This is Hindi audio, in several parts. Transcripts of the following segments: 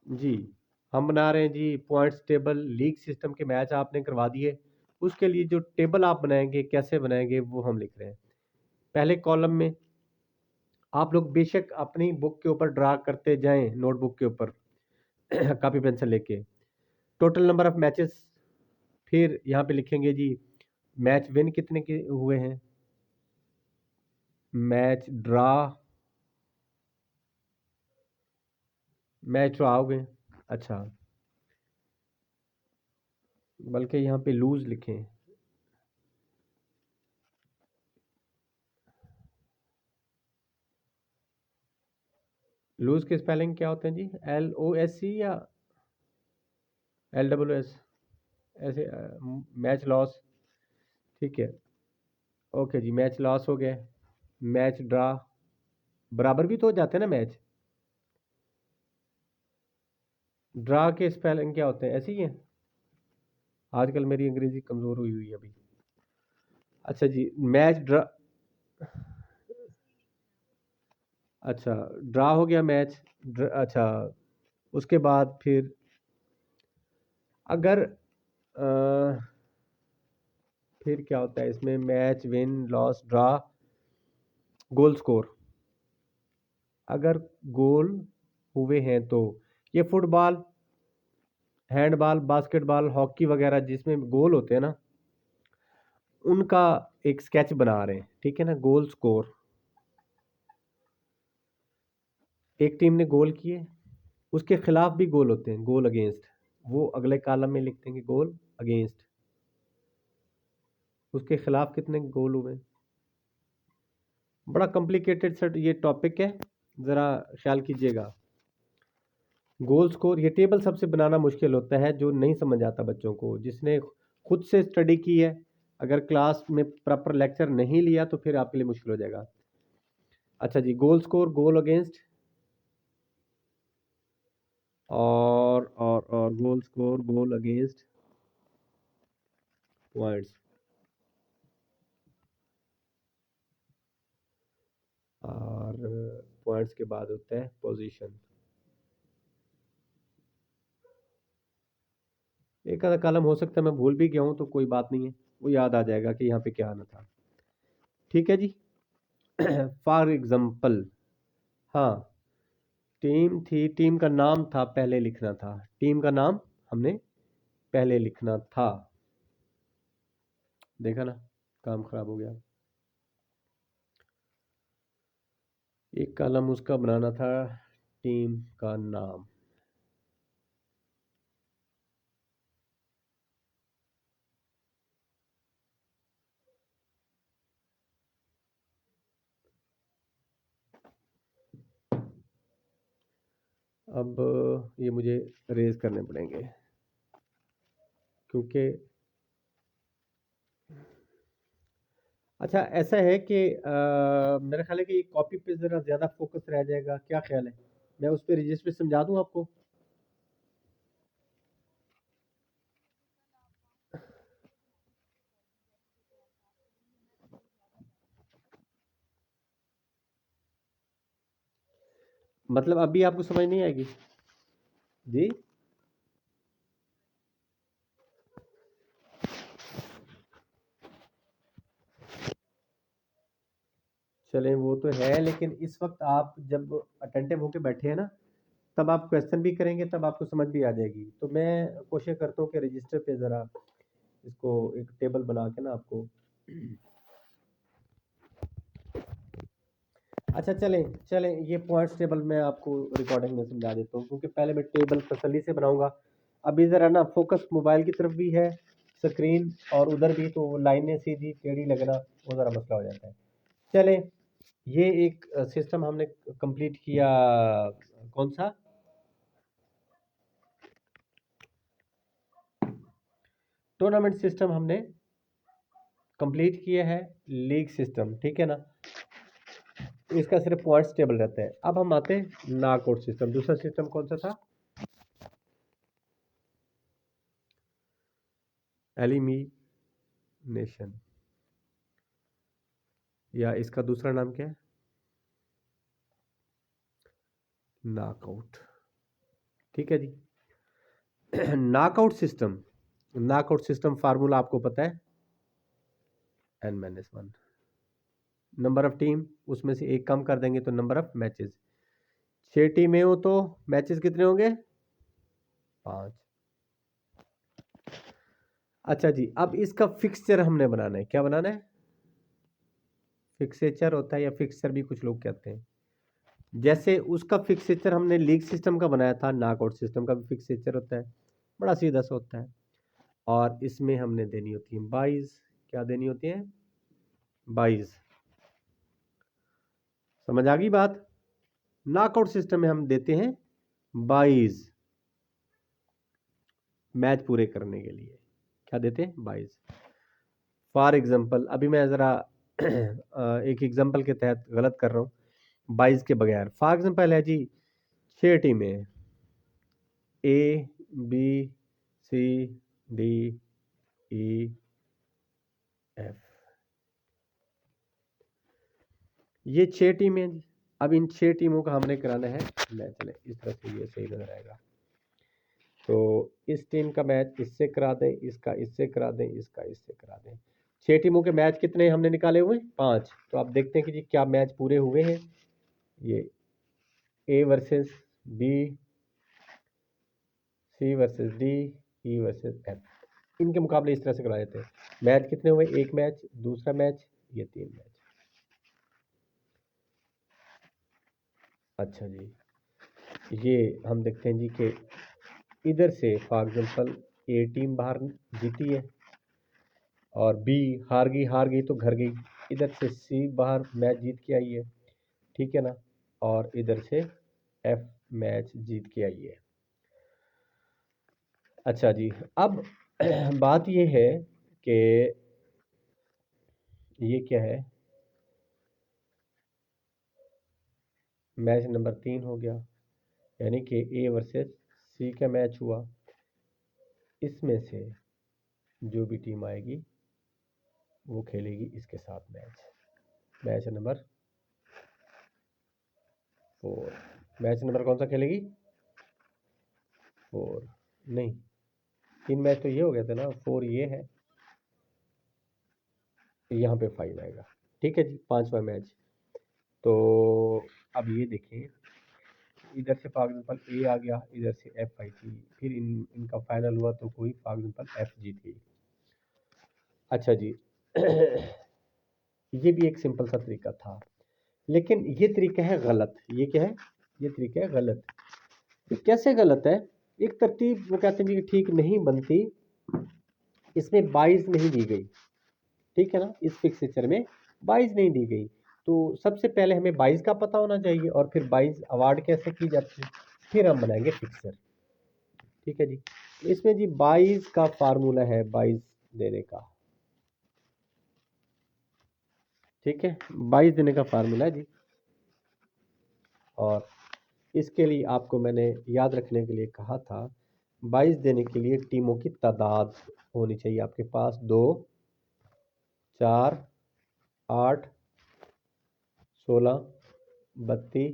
जी, हम बना रहे हैं जी पॉइंट्स टेबल, लीग सिस्टम के मैच आपने करवा दिए। उसके लिए जो टेबल आप बनाएँगे, कैसे बनाएँगे वो हम लिख रहे हैं। पहले कॉलम में आप लोग बेशक अपनी बुक के ऊपर ड्रा करते जाएँ, नोटबुक के ऊपर कॉपी पेंसिल लेके। टोटल नंबर ऑफ मैचेस, फिर यहाँ पे लिखेंगे जी मैच विन कितने के हुए हैं, मैच ड्रा, मैच ड्रा हो गए। अच्छा, बल्कि यहाँ पे लूज़ लिखें। लूज़ के स्पेलिंग क्या होते हैं जी? LOSC या LWS? ऐसे मैच लॉस, ठीक है। ओके जी, मैच लॉस हो गया। मैच ड्रा, बराबर भी तो हो जाते हैं ना मैच। ड्रा के स्पेलिंग क्या होते हैं? ऐसे ही हैं। आजकल मेरी अंग्रेजी कमज़ोर हुई हुई है अभी। अच्छा जी, मैच ड्रा, अच्छा ड्रा हो गया मैच। अच्छा, उसके बाद फिर अगर फिर क्या होता है इसमें? Match win loss draw, goal score. अगर गोल हुए हैं तो ये फुटबॉल, हैंडबॉल, बास्केटबॉल, हॉकी वगैरह जिसमें गोल होते हैं ना, उनका एक स्केच बना रहे हैं, ठीक है ना। गोल स्कोर, एक टीम ने गोल किए, उसके खिलाफ भी गोल होते हैं, गोल अगेंस्ट, वो अगले कॉलम में लिख देंगे गोल अगेंस्ट, उसके खिलाफ कितने गोल हुए। बड़ा कॉम्प्लिकेटेड सेट ये टॉपिक है, ज़रा ख्याल कीजिएगा। गोल स्कोर, ये टेबल सबसे बनाना मुश्किल होता है, जो नहीं समझ आता बच्चों को, जिसने खुद से स्टडी की है। अगर क्लास में प्रॉपर लेक्चर नहीं लिया तो फिर आपके लिए मुश्किल हो जाएगा। अच्छा जी, गोल स्कोर, गोल अगेंस्ट, और गोल स्कोर, गोल अगेंस्ट, पॉइंट्स, और पॉइंट्स के बाद होता है पोजीशन। एक आधा कॉलम हो सकता है मैं भूल भी गया हूँ, तो कोई बात नहीं है, वो याद आ जाएगा कि यहाँ पे क्या आना था। ठीक है जी। फॉर एग्जाम्पल, हाँ, टीम थी, टीम का नाम था, पहले लिखना था, टीम का नाम हमने पहले लिखना था। देखा ना, काम खराब हो गया। एक कॉलम उसका बनाना था, टीम का नाम। अब ये मुझे रेज करने पड़ेंगे, क्योंकि अच्छा ऐसा है कि मेरा ख्याल है कि ये कॉपी पे ज़रा ज़्यादा फोकस रह जाएगा, क्या ख्याल है? मैं उस पर रजिस्टर समझा दूं आपको। मतलब अभी आपको समझ नहीं आएगी जी? चलें, वो तो है, लेकिन इस वक्त आप जब अटेंटिव होके बैठे हैं ना, तब आप क्वेश्चन भी करेंगे, तब आपको समझ भी आ जाएगी। तो मैं कोशिश करता हूँ कि रजिस्टर पे ज़रा इसको एक टेबल बना के ना आपको अच्छा चलें चलें, ये पॉइंट्स टेबल मैं आपको रिकॉर्डिंग में समझा देता हूँ, क्योंकि पहले मैं टेबल तसल्ली से बनाऊंगा। अभी ज़रा ना फोकस मोबाइल की तरफ भी है, स्क्रीन, और उधर भी, तो लाइनें सीधी टेढ़ी लगना वो ज़रा मसला हो जाता है। चलें, ये एक सिस्टम हमने कंप्लीट किया। कौन सा? टूर्नामेंट सिस्टम हमने कंप्लीट किया है, लीग सिस्टम, ठीक है ना। इसका सिर्फ पॉइंट्स टेबल रहता है। अब हम आते हैं नॉकआउट सिस्टम। दूसरा सिस्टम कौन सा था? एलिमिनेशन, या इसका दूसरा नाम क्या है? नॉकआउट, ठीक है जी। नॉकआउट सिस्टम फार्मूला आपको पता है, n-1 नंबर ऑफ टीम, उसमें से एक कम कर देंगे तो नंबर ऑफ मैचेस। 6 टीमें हो तो मैचेस कितने होंगे? 5। अच्छा जी, अब इसका फिक्सचर हमने बनाना है। क्या बनाना है? फिक्सेचर होता है या फिक्सचर भी कुछ लोग कहते हैं। जैसे उसका फिक्सेचर हमने लीग सिस्टम का बनाया था, नॉकआउट सिस्टम का भी फिक्सेचर होता है, बड़ा सीधा सा होता है। और इसमें हमने देनी होती है 22। क्या देनी होती है? 22। समझ आ गई बात? नॉकआउट सिस्टम में हम देते हैं 22 मैच पूरे करने के लिए। क्या देते हैं? 22। फॉर एग्जाम्पल अभी मैं ज़रा एक एग्जाम्पल के तहत गलत कर रहा हूँ, 22 के बगैर। फॉर एग्जाम्पल है जी 6 टीमें, A B C D E F, ये 6 टीमें हैं जी। अब इन 6 टीमों का हमने कराना है मैच। चले इस तरह से ये सही नजर आएगा। तो इस टीम का मैच इससे करा दें, इसका इससे करा दें, इसका इससे करा दें। 6 टीमों के मैच कितने हमने निकाले हुए? 5। तो आप देखते हैं कि जी क्या मैच पूरे हुए हैं। ये A versus B, C versus D, E versus F, इनके मुकाबले इस तरह से कराए थे। मैच कितने हुए? एक मैच, दूसरा मैच, ये 3 मैच। अच्छा जी, ये हम देखते हैं जी कि इधर से फॉर एग्जांपल ए टीम बाहर जीती है और बी हार गई तो घर गई। इधर से सी बाहर मैच जीत के आई है, ठीक है ना, और इधर से एफ मैच जीत के आई है। अच्छा जी, अब बात ये है कि ये क्या है, मैच नंबर 3 हो गया, यानी कि ए वर्सेस सी का मैच हुआ। इसमें से जो भी टीम आएगी वो खेलेगी इसके साथ match. Match number 4। Match number कौन सा खेलेगी? 4 नहीं, 3 मैच तो ये हो गए थे ना, 4 ये है, यहाँ पे 5 आएगा। ठीक है जी, 5वां मैच। तो अब ये देखें, इधर से फॉर एग्जाम्पल ए आ गया, इधर से एफ आई थी, फिर इनका फाइनल हुआ तो कोई फॉर एग्जाम्पल एफ जीत गई। अच्छा जी, ये भी एक सिंपल सा तरीका था, लेकिन ये तरीका है गलत। ये क्या है? ये तरीका है गलत। तो कैसे गलत है? एक तरतीब वो कहते हैं कि ठीक नहीं बनती, इसमें 22 नहीं दी गई, ठीक है ना, इस फिक्सेचर में 22 नहीं दी गई। तो सबसे पहले हमें 22 का पता होना चाहिए और फिर 22 अवार्ड कैसे की जाती है, फिर हम बनाएंगे फिक्सर। ठीक है जी, इसमें जी 22 का फार्मूला है 22 देने का। ठीक है, 22 देने का फार्मूला है जी। और इसके लिए आपको मैंने याद रखने के लिए कहा था, 22 देने के लिए टीमों की तादाद होनी चाहिए आपके पास 2, 4, 8, 16, 32,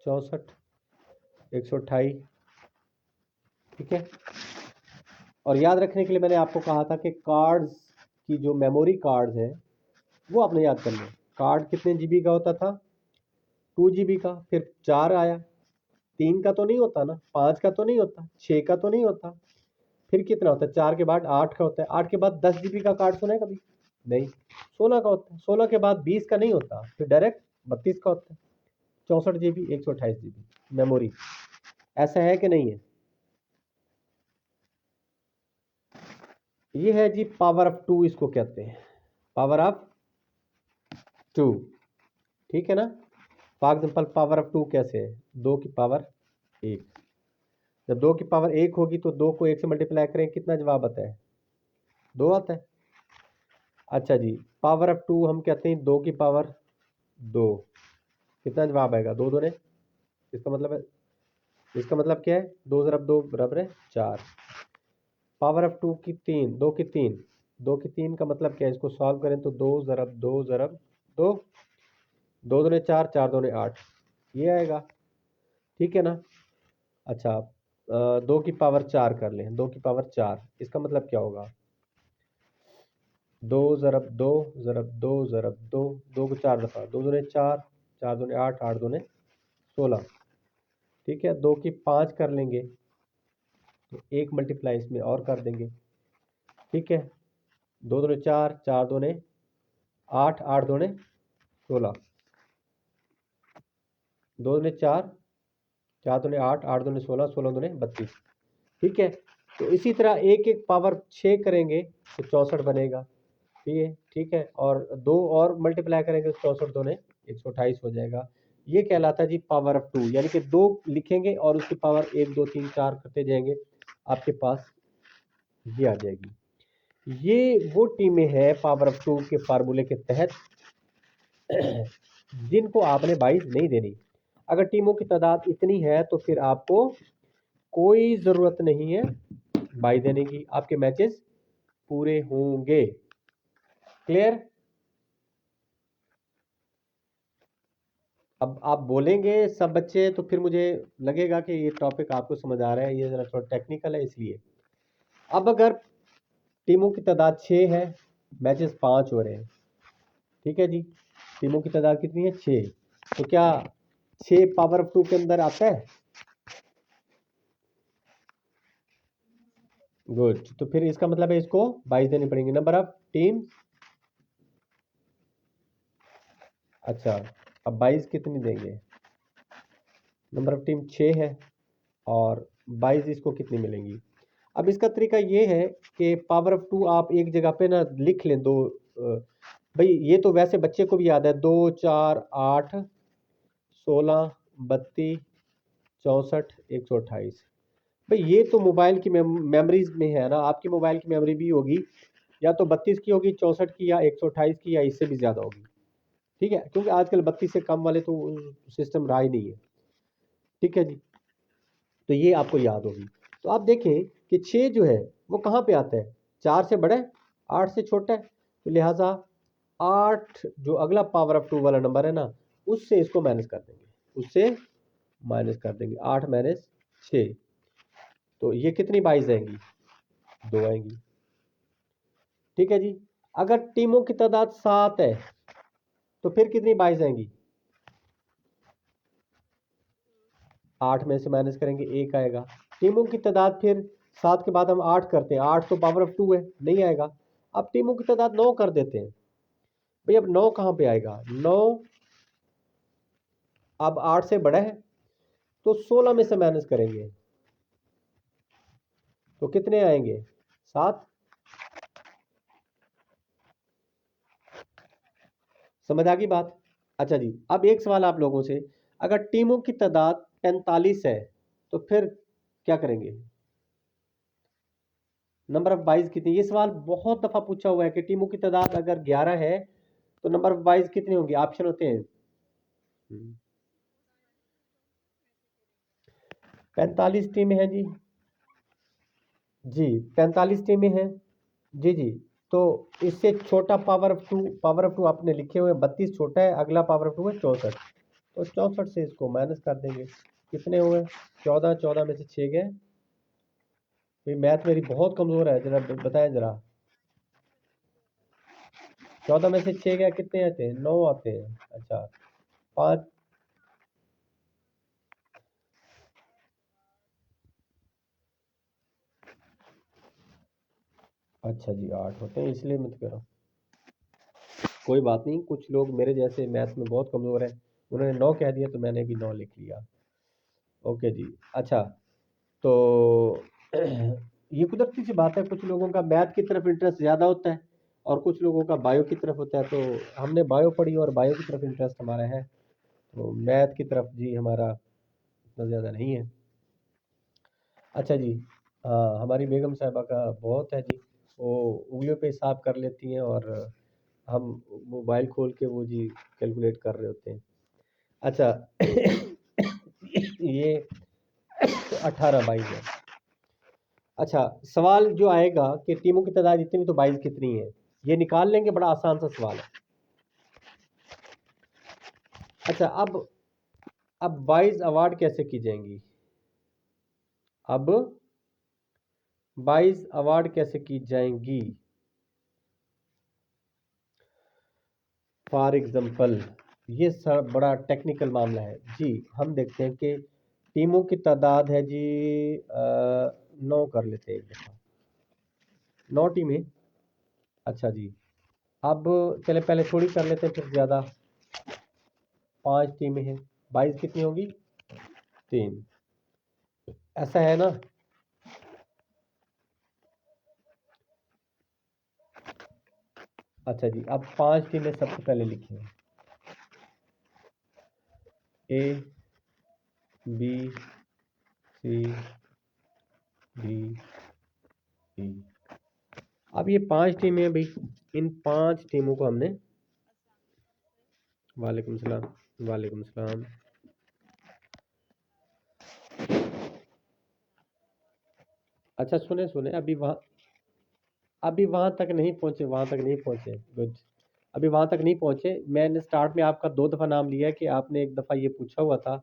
64, 128। ठीक है, और याद रखने के लिए मैंने आपको कहा था कि कार्ड्स की जो मेमोरी कार्ड्स हैं वो आपने याद करने। कार्ड कितने जीबी का होता था? 2 जीबी का। फिर 4 आया, 3 का तो नहीं होता ना, 5 का तो नहीं होता, 6 का तो नहीं होता, फिर कितना होता है? 4 के बाद 8 का होता है, 8 के बाद 10 जीबी का कार्ड सुना है कभी? नहीं। 16 का होता है, 16 के बाद 20 का नहीं होता, फिर डायरेक्ट 32 का होता है। 64 जीबी, 128 जीबी मेमोरी। ऐसा है कि नहीं है? ये है जी पावर ऑफ 2, इसको कहते हैं पावर ऑफ 2। ठीक है ना। फॉर एग्जाम्पल पावर ऑफ 2 कैसे है? 2 की पावर 1। जब 2 की पावर 1 होगी तो 2 को 1 से मल्टीप्लाई करें, कितना जवाब आता है? 2 आता है। अच्छा जी, पावर ऑफ 2 हम कहते हैं 2 की पावर 2, कितना जवाब आएगा? 2 दूने, इसका मतलब है, इसका मतलब क्या है? 2 ज़रब 2 बराबर है 4। पावर ऑफ 2 की 3, 2 की 3, 2 की 3 का मतलब क्या है? इसको सॉल्व करें तो 2 ज़रब 2 ज़रब 2, 2 दूने 4, 4 दूने 8, ये आएगा। ठीक है ना। अच्छा, 2 की पावर 4 कर लें, 2 की पावर 4, इसका मतलब क्या होगा? 2 ज़रब 2 ज़रब 2 ज़रब 2, 2 को 4 दफ़ा, 2 दूने 4, 4 दूने 8, 8 दूने 16। ठीक है, 2 की 5 कर लेंगे तो 1 मल्टीप्लाई इसमें और कर देंगे। ठीक है, 2 दूने 4, 4 दूने 8, 8 दूने 16, 2 दूने 4, 4 दूने 8, 8 दूने 16, 16 दूने 32। ठीक है, तो इसी तरह एक एक पावर 6 करेंगे तो 64 बनेगा। ठीक है, ठीक है, और 2 और मल्टीप्लाई करेंगे तो 64 दूने 128 हो जाएगा। ये कहलाता है जी पावर ऑफ 2, यानी कि 2 लिखेंगे और उसकी पावर 1 2 3 4 करते जाएंगे, आपके पास ये आ जाएगी। ये वो टीमें हैं पावर ऑफ 2 के फार्मूले के तहत जिनको आपने 22 नहीं देनी। अगर टीमों की तादाद इतनी है तो फिर आपको कोई ज़रूरत नहीं है 22 देने की, आपके मैचेस पूरे होंगे। क्लियर? अब आप बोलेंगे सब बच्चे तो फिर मुझे लगेगा कि ये टॉपिक आपको समझ आ रहा है, ये ज़रा थोड़ा टेक्निकल है इसलिए। अब अगर टीमों की तादाद 6 है, मैचेस 5 हो रहे हैं, ठीक है जी, टीमों की तादाद कितनी है? 6, तो क्या 6 पावर ऑफ 2 के अंदर आता है? गुड, तो फिर इसका मतलब है इसको 22 देनी पड़ेंगे। नंबर ऑफ टीम, अच्छा, अब 22 कितनी देंगे? नंबर ऑफ टीम 6 है और 22 इसको कितनी मिलेंगी? अब इसका तरीका ये है कि पावर ऑफ 2 आप एक जगह पे ना लिख लें दो, भाई ये तो वैसे बच्चे को भी याद है, 2 4 8 16 32 64 128। भाई ये तो मोबाइल की मेमोरीज में है ना, आपकी मोबाइल की मेमोरी भी होगी, या तो 32 की होगी, 64 की, या 128 की, या इससे भी ज़्यादा होगी। ठीक है, क्योंकि आजकल 32 से कम वाले तो सिस्टम रहा ही नहीं है। ठीक है जी, तो ये आपको याद होगी। तो आप देखें कि 6 जो है वो कहाँ पे आता है? 4 से बड़ा है, 8 से छोटा है, तो लिहाजा 8 जो अगला पावर ऑफ 2 वाला नंबर है ना, उससे इसको माइनस कर देंगे, उससे माइनस कर देंगे, 8 माइनस 6, तो ये कितनी 22 आएंगी? 2 आएंगी। ठीक है जी, अगर टीमों की तादाद 7 है तो फिर कितनी 22 आएंगी? 8 में से माइनस करेंगे, 1 आएगा। टीमों की तादाद फिर 7 के बाद हम 8 करते हैं, 8 तो पावर ऑफ 2 है, नहीं आएगा। अब टीमों की तादाद 9 कर देते हैं। भाई अब 9 कहाँ पे आएगा? 9 अब 8 से बड़ा है, तो 16 में से माइनस करेंगे तो कितने आएंगे? 7। समझ आ गई बात? अच्छा जी, अब एक सवाल आप लोगों से, अगर टीमों की तादाद 45 है तो फिर क्या करेंगे? नंबर ऑफ 22 कितनी? ये सवाल बहुत दफा पूछा हुआ है कि टीमों की तादाद अगर 11 है तो नंबर ऑफ 22 कितने होंगे? ऑप्शन होते हैं 45 टीमें हैं जी, जी 45 टीमें हैं, जी जी। तो इससे छोटा पावर ऑफ 2, पावर ऑफ 2 आपने लिखे हुए 32 छोटा है, अगला पावर ऑफ 2 है 64, तो 64 से इसको माइनस कर देंगे, कितने हुए? 14, 14 में से 6 गए। भाई मैथ मेरी बहुत कमजोर है, जरा बताएं जरा। 14 में से 6 गए, कितने आते हैं? 9 आते हैं। अच्छा, 5, अच्छा जी 8 होते हैं, इसलिए मत करो, कोई बात नहीं, कुछ लोग मेरे जैसे मैथ में बहुत कमजोर है, उन्होंने 9 कह दिया तो मैंने भी 9 लिख लिया। ओके जी। अच्छा, तो ये कुदरती सी बात है, कुछ लोगों का मैथ की तरफ इंटरेस्ट ज़्यादा होता है और कुछ लोगों का बायो की तरफ होता है, तो हमने बायो पढ़ी और बायो की तरफ इंटरेस्ट हमारा है, तो मैथ की तरफ जी हमारा इतना ज़्यादा नहीं है। अच्छा जी, हाँ हमारी बेगम साहिबा का बहुत है जी, वो उंगलियों पे हिसाब कर लेती हैं और हम मोबाइल खोल के वो जी कैलकुलेट कर रहे होते हैं। अच्छा ये 18 22 है। अच्छा, सवाल जो आएगा कि टीमों की तादाद इतनी तो 22 कितनी है, ये निकाल लेंगे, बड़ा आसान सा सवाल है। अच्छा, अब 22 अवार्ड कैसे की जाएंगी? अब 22 अवार्ड कैसे की जाएंगी? फॉर एग्जाम्पल, ये बड़ा टेक्निकल मामला है जी। हम देखते हैं कि टीमों की तादाद है जी 9 कर लेते हैं एक दफ़ा, 9 टीमें। अच्छा जी, अब चले पहले थोड़ी कर लेते हैं, फिर ज़्यादा। 5 टीमें हैं, 22 कितनी होगी? 3। ऐसा है ना? अच्छा जी, अब 5 टीमें सबसे पहले लिखिए। ए, बी, सी, डी, ई। अब ये 5 टीमें हैं भाई, इन 5 टीमों को हमने, वालेकुम सलाम, वालेकुम सलाम। अच्छा सुने सुने, अभी वहां तक नहीं पहुंचे, वहां तक नहीं पहुंचे। गुड, अभी वहां तक नहीं पहुंचे। मैंने स्टार्ट में आपका 2 दफ़ा नाम लिया है कि आपने एक दफ़ा ये पूछा हुआ था,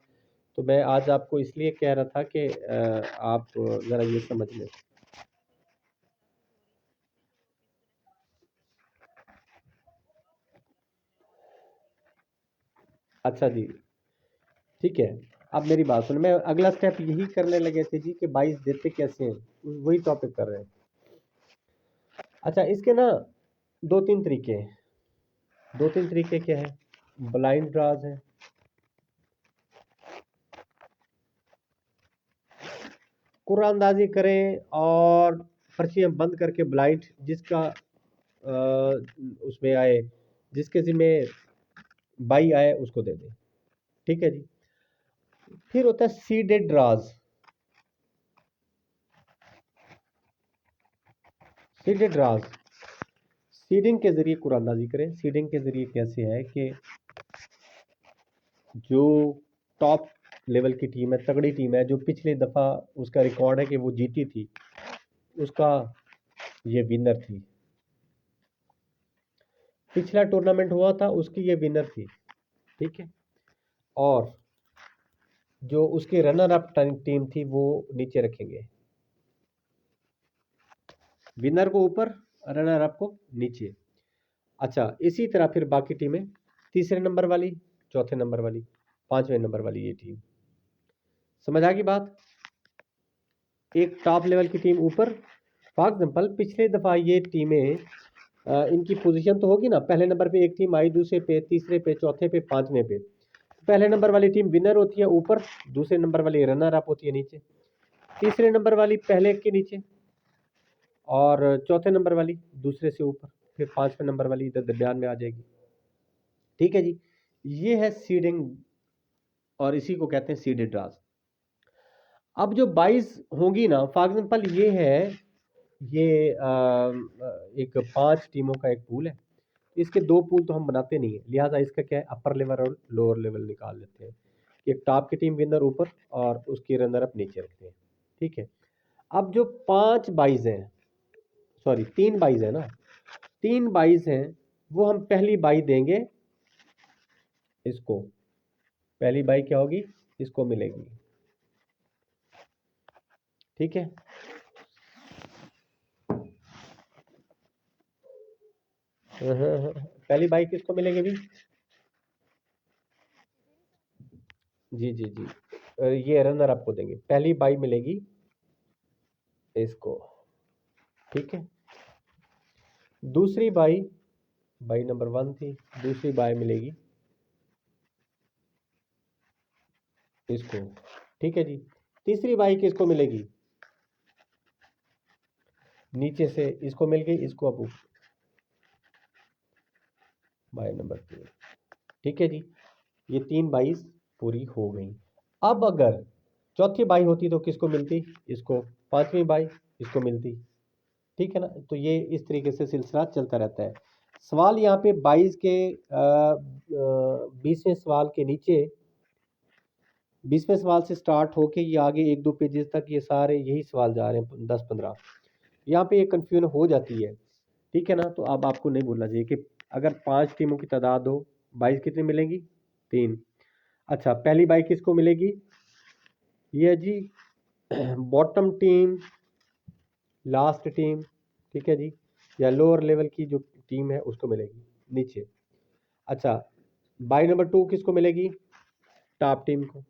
तो मैं आज आपको इसलिए कह रहा था कि आप ज़रा ये समझ लें। अच्छा जी, ठीक है। अब मेरी बात सुन, मैं अगला स्टेप यही करने लगे थे जी कि 22 देते कैसे हैं, वही टॉपिक कर रहे हैं। अच्छा, इसके ना 2-3 तरीके हैं। 2-3 तरीके क्या है? ब्लाइंड ड्राज है, कुरानंदाजी करें और पर्चियां बंद करके ब्लाइंड जिसका उसमें आए, जिसके जिम्मे बाई आए उसको दे दें। ठीक है जी। फिर होता है seeded draws. Seeded draws, seeding के जरिए कुरानंदाजी करें। सीडिंग के जरिए कैसे है कि जो टॉप लेवल की टीम है, तगड़ी टीम है, जो पिछली दफ़ा उसका रिकॉर्ड है कि वो जीती थी, उसका ये विनर थी। पिछला टूर्नामेंट हुआ था उसकी ये विनर थी। ठीक है, और जो उसकी रनर अप टीम थी वो नीचे रखेंगे, विनर को ऊपर, रनर अप को नीचे। अच्छा, इसी तरह फिर बाकी टीमें, तीसरे नंबर वाली, चौथे नंबर वाली, 5वें नंबर वाली ये टीम। समझ आ गई बात? एक टॉप लेवल की टीम ऊपर। फॉर एग्जाम्पल, पिछले दफ़ा ये टीमें इनकी पोजीशन तो होगी ना, पहले नंबर पे एक टीम आई, दूसरे पे, तीसरे पे, चौथे पे, 5वें पे। पहले नंबर वाली टीम विनर होती है ऊपर, दूसरे नंबर वाली रनर अप होती है नीचे, तीसरे नंबर वाली पहले के नीचे, और चौथे नंबर वाली दूसरे से ऊपर, फिर 5वें नंबर वाली इधर दरमियान में आ जाएगी। ठीक है जी, ये है सीडिंग, और इसी को कहते हैं सीडेड ड्राज। अब जो 22 होंगी ना, फॉर एग्जाम्पल ये है, ये एक 5 टीमों का एक पूल है। इसके 2 पूल तो हम बनाते नहीं है, लिहाजा इसका क्या है, अपर लेवल और लोअर लेवल निकाल लेते हैं। एक टॉप की टीम विनर ऊपर और उसकी रनर अप नीचे रखते हैं। ठीक है, अब जो 5 22 हैं, सॉरी 3 22 है ना, 3 22 हैं, वो हम पहली बाई देंगे इसको। पहली बाई क्या होगी? इसको मिलेगी। ठीक है, पहली बाई किसको मिलेगी भी? जी जी जी, ये रनर आपको देंगे, पहली बाई मिलेगी इसको। ठीक है, दूसरी बाई, बाई नंबर 1 थी, दूसरी बाई मिलेगी इसको। ठीक है जी, तीसरी बाई किसको मिलेगी? नीचे से इसको मिल गई, इसको अब बाई नंबर 3। ठीक है जी, ये 3 बाईस पूरी हो गई। अब अगर चौथी बाई होती तो किसको मिलती? इसको। 5वीं बाई इसको मिलती। ठीक है ना, तो ये इस तरीके से सिलसिला चलता रहता है। सवाल यहाँ पे 22 के 20वें सवाल के नीचे, 20वें सवाल से स्टार्ट होके ये आगे 1-2 पेजेस तक ये सारे यही सवाल जा रहे हैं, 10-15। यहाँ पे ये कन्फ्यूजन हो जाती है। ठीक है ना, तो अब आपको नहीं बोलना चाहिए कि अगर 5 टीमों की तादाद हो, 22 कितनी मिलेंगी? 3। अच्छा, पहली बाई किसको मिलेगी? ये है जी बॉटम टीम, लास्ट टीम, ठीक है जी, या लोअर लेवल की जो टीम है उसको मिलेगी नीचे। अच्छा, बाई नंबर 2 किसको मिलेगी? टॉप टीम को।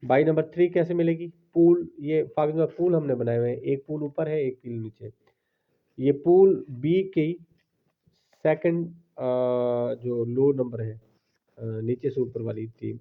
बाई नंबर 3 कैसे मिलेगी? पूल, ये फॉर एग्जाम्पल पूल हमने बनाए हुए हैं, एक पूल ऊपर है एक पूल नीचे। ये पूल बी की सेकंड जो लो नंबर है नीचे से ऊपर वाली टीम,